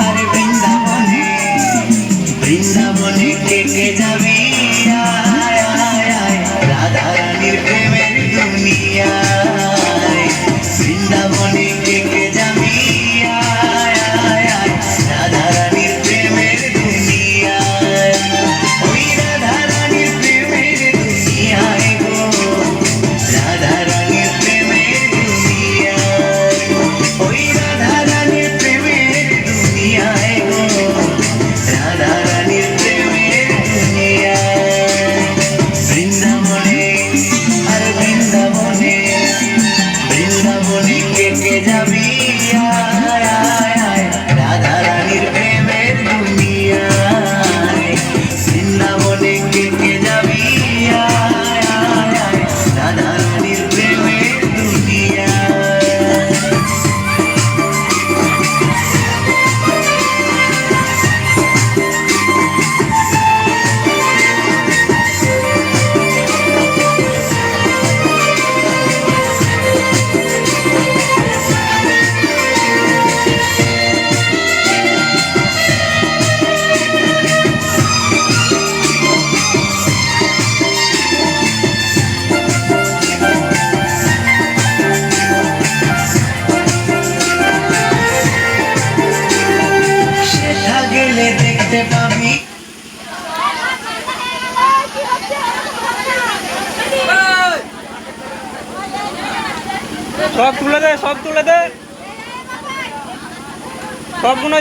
আরে বৃন্দাবনে বৃন্দাবনে কে কে যাবি আয় আয় আয় রাধা রানীর প্রেমের দুনিয়ায় বৃন্দাবনে কে কে যাবি আয় আয় আয় রাধা রানীর প্রেমের দুনিয়ায় ওই রাধা রানীর প্রেমের দুনিয়ায় গো রাধা রানীর প্রেমের দুনিয়ায় ওই রাধা রানীর প্রেমের দুনিয়ায় গো রাধা রানীর প্রেমের দুনিয়ায় বৃন্দাবনে আর বৃন্দাবনে বৃন্দাবনে কে কে যাবি আয় আয় আয় রাধা রানীর প্রেমের দুনিয়ায় বৃন্দাবনে কে কে যাবি আয় আয় আয় রাধা রানীর প্রেমের দুনিয়ায় সেটা গেলে দেখতে পাবি সব তুলে দে, সব তুলে দে,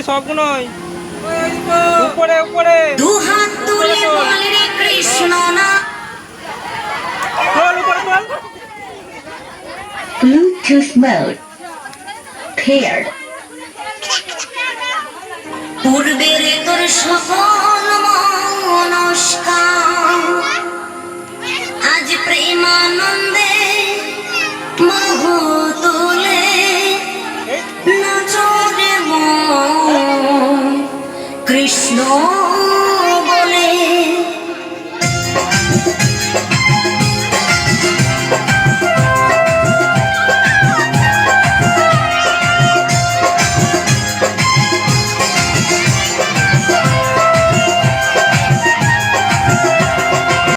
সবগুলোই উপরে উপরে দুহাত তুলে বল রে কৃষ্ণ না চল উপরে চল। Bluetooth mode paired. পূর্বের তোর সকল মনস্কার আজ প্রেমানন্দে মোহ তোলে নাচরে মন কৃষ্ণ